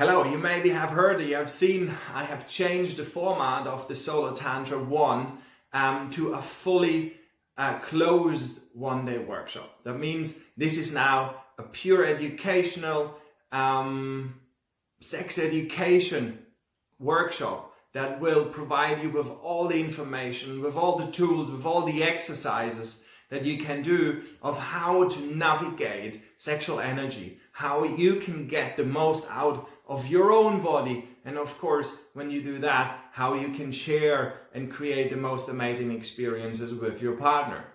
Hello, you maybe have heard, you have seen, I have changed the format of the Solo Tantra 1 to a fully closed one-day workshop. That means this is now a pure educational, sex education workshop that will provide you with all the information, with all the tools, with all the exercises that you can do of how to navigate sexual energy, how you can get the most out of your own body, and of course, when you do that, how you can share and create the most amazing experiences with your partner.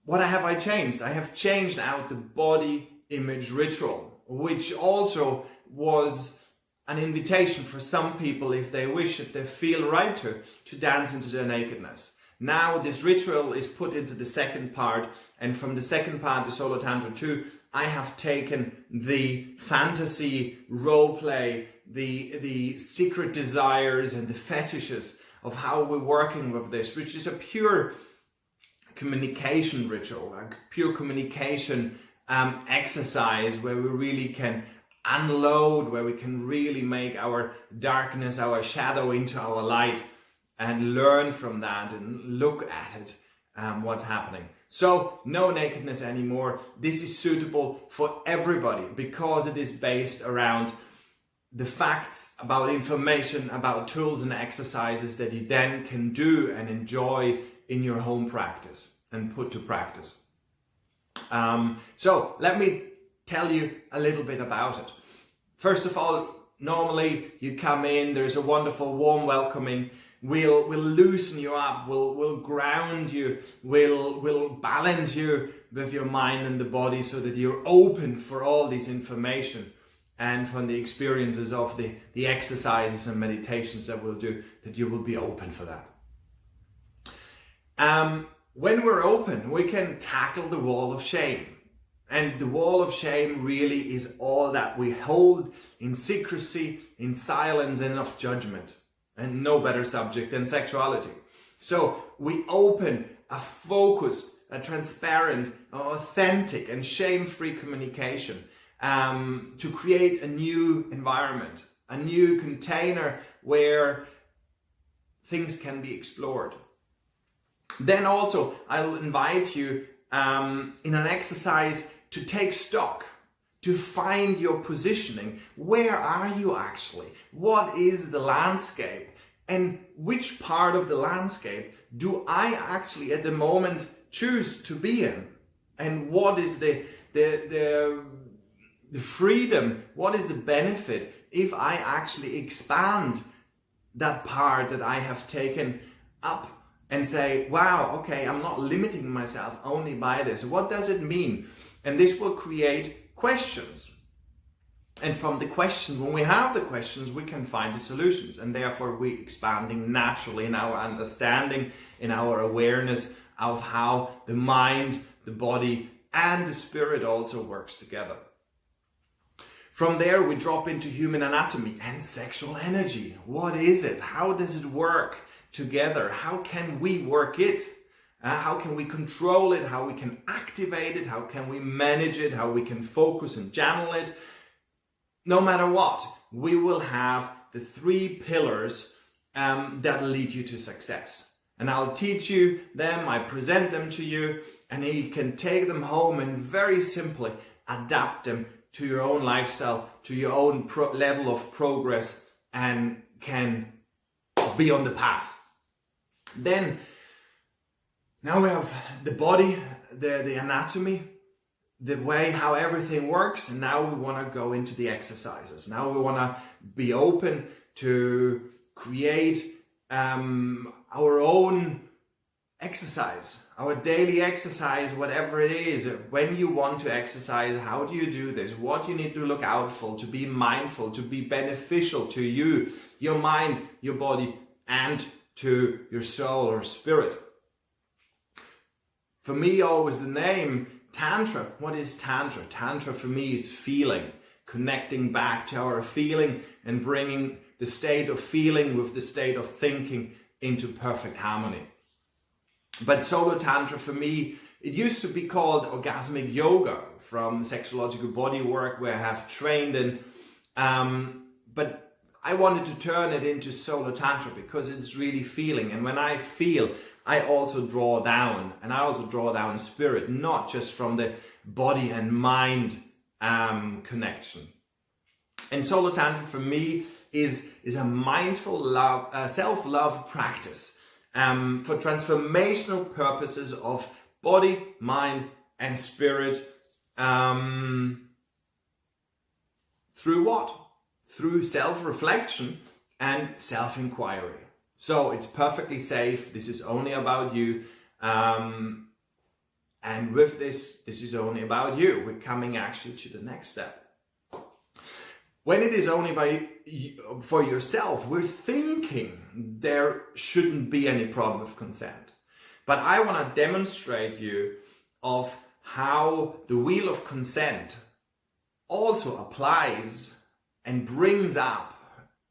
What have I changed? I have changed out the body image ritual, which also was an invitation for some people, if they wish, if they feel right to dance into their nakedness. Now this ritual is put into the second part, and from the second part, the Solo Tantra 2, I have taken the fantasy role play, the secret desires and the fetishes of how we're working with this, which is a pure communication ritual, a pure communication exercise where we really can unload, where we can really make our darkness, our shadow into our light, and learn from that and look at it, what's happening. So no nakedness anymore. This is suitable for everybody because it is based around the facts, about information, about tools and exercises that you then can do and enjoy in your home practice and put to practice. So let me tell you a little bit about it. First of all, normally you come in, there's a wonderful warm welcoming. We'll loosen you up, we'll ground you, we'll balance you with your mind and the body so that you're open for all this information and from the experiences of the exercises and meditations that we'll do, that you will be open for that. When we're open, we can tackle the wall of shame. And the wall of shame really is all that we hold in secrecy, in silence, and of judgment. And no better subject than sexuality. So we open a focused, a transparent, authentic and shame-free communication to create a new environment, a new container where things can be explored. Then also I'll invite you in an exercise to take stock, to find your positioning. Where are you actually? What is the landscape? And which part of the landscape do I actually at the moment choose to be in? And what is the freedom? What is the benefit if I actually expand that part that I have taken up and say, wow, okay, I'm not limiting myself only by this. What does it mean? And this will create questions. And from the questions, when we have the questions, we can find the solutions. And therefore we're expanding naturally in our understanding, in our awareness of how the mind, the body, and the spirit also works together. From there, we drop into human anatomy and sexual energy. What is it? How does it work together? How can we work it? How can we control it? How we can activate it? How can we manage it? How we can focus and channel it? No matter what, we will have the 3 pillars that lead you to success. And I'll teach you them, I present them to you, and you can take them home and very simply adapt them to your own lifestyle, to your own level of progress, and can be on the path. Then, now we have the body, the anatomy, the way how everything works, and now we want to go into the exercises. Now we want to be open to create our own exercise, our daily exercise, whatever it is. When you want to exercise, how do you do this? What you need to look out for, to be mindful, to be beneficial to you, your mind, your body, and to your soul or spirit. For me, always the name Tantra. What is Tantra? Tantra for me is feeling, connecting back to our feeling and bringing the state of feeling with the state of thinking into perfect harmony. But Solo Tantra for me It used to be called orgasmic yoga from sexological body work where I have trained in, but I wanted to turn it into Solo Tantra because it's really feeling. And when I feel, I also draw down, and I also draw down spirit, not just from the body and mind connection. And Solo Tantra for me is a mindful love, self-love practice for transformational purposes of body, mind, and spirit. Through what? Through self-reflection and self-inquiry. So it's perfectly safe. This is only about you. And with this is only about you. We're coming actually to the next step. When it is only for yourself, we're thinking there shouldn't be any problem with consent. But I want to demonstrate you of how the wheel of consent also applies and brings up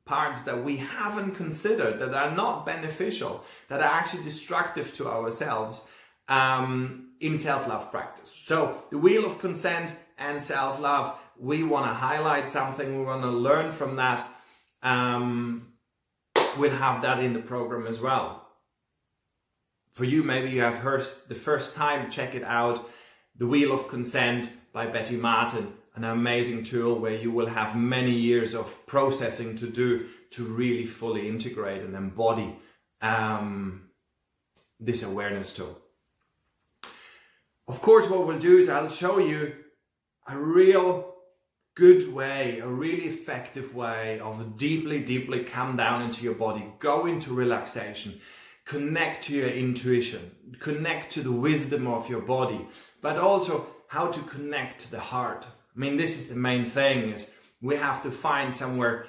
parts that we haven't considered, that are not beneficial, that are actually destructive to ourselves in self-love practice. So the wheel of consent and self-love, we want to highlight something, we want to learn from that. We'll have that in the program as well. For you, maybe you have heard the first time, check it out. The Wheel of Consent by Betty Martin, an amazing tool where you will have many years of processing to do to really fully integrate and embody this awareness tool. Of course, what we'll do is I'll show you a real good way, a really effective way of deeply come down into your body, go into relaxation, connect to your intuition, connect to the wisdom of your body, but also how to connect to the heart. I mean, this is the main thing, is we have to find somewhere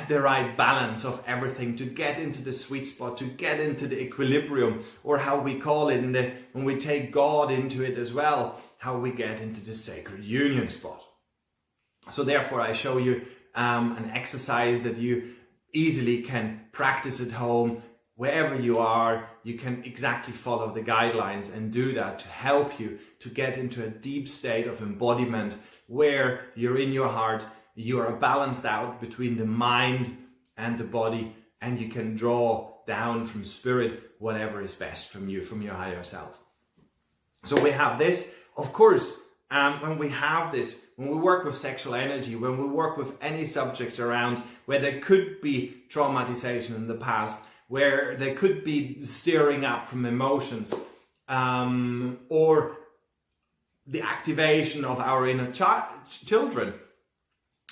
the right balance of everything to get into the sweet spot, to get into the equilibrium, or how we call it when we take God into it as well, how we get into the sacred union spot. So therefore I show you an exercise that you easily can practice at home, wherever you are. You can exactly follow the guidelines and do that to help you to get into a deep state of embodiment where you're in your heart, you are balanced out between the mind and the body, and you can draw down from spirit whatever is best from you, from your higher self. So we have this, of course, when we have this, when we work with sexual energy, when we work with any subjects around where there could be traumatization in the past, where there could be stirring up from emotions, or the activation of our inner children,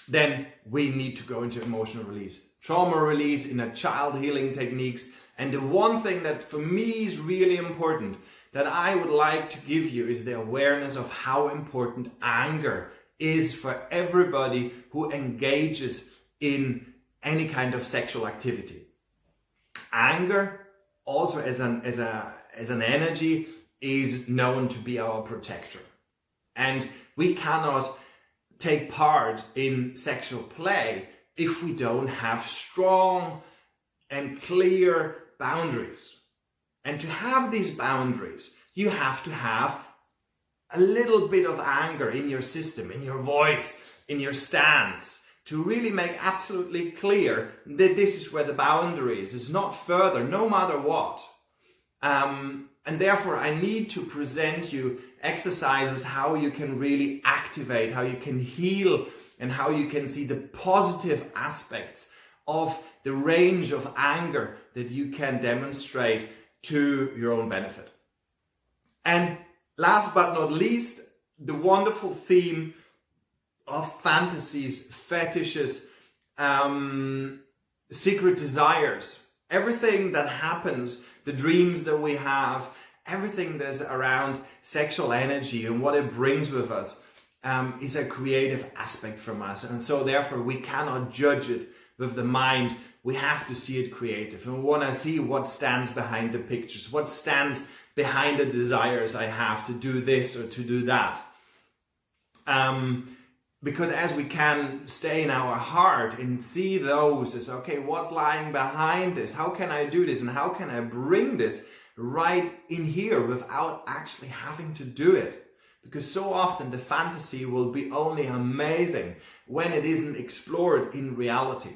then we need to go into emotional release, trauma release, inner child healing techniques. And the one thing that for me is really important that I would like to give you is the awareness of how important anger is for everybody who engages in any kind of sexual activity. Anger, also as an energy, is known to be our protector. And we cannot take part in sexual play if we don't have strong and clear boundaries. And to have these boundaries, you have to have a little bit of anger in your system, in your voice, in your stance, to really make absolutely clear that this is where the boundary is not further, no matter what. And therefore I need to present you exercises how you can really activate, how you can heal, and how you can see the positive aspects of the range of anger that you can demonstrate to your own benefit. And last but not least, the wonderful theme of fantasies, fetishes, secret desires, everything that happens, the dreams that we have, everything that's around sexual energy and what it brings with us is a creative aspect from us. And so therefore we cannot judge it with the mind. We have to see it creative. And we want to see what stands behind the pictures, what stands behind the desires I have to do this or to do that. Because as we can stay in our heart and see those as, okay, what's lying behind this? How can I do this? And how can I bring this right in here without actually having to do it. Because so often the fantasy will be only amazing when it isn't explored in reality.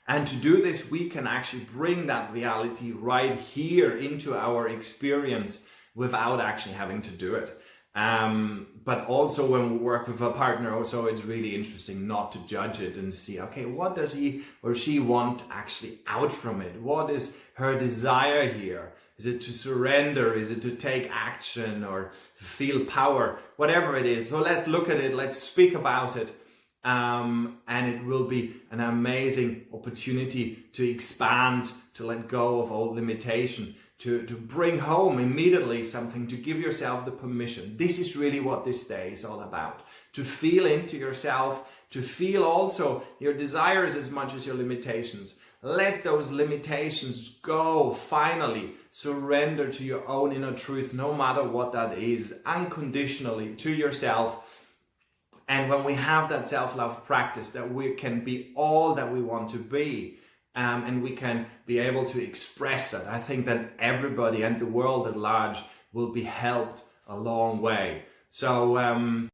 And to do this, we can actually bring that reality right here into our experience without actually having to do it. But also when we work with a partner, also it's really interesting not to judge it and see, okay, what does he or she want actually out from it? What is her desire here? Is it to surrender? Is it to take action or feel power? Whatever it is. So let's look at it. Let's speak about it. And it will be an amazing opportunity to expand, to let go of old limitation, to bring home immediately something, to give yourself the permission. This is really what this day is all about. To feel into yourself, to feel also your desires as much as your limitations. Let those limitations go, finally. Surrender to your own inner truth, no matter what that is, unconditionally to yourself. And when we have that self-love practice, that we can be all that we want to be, and we can be able to express that, I think that everybody and the world at large will be helped a long way. So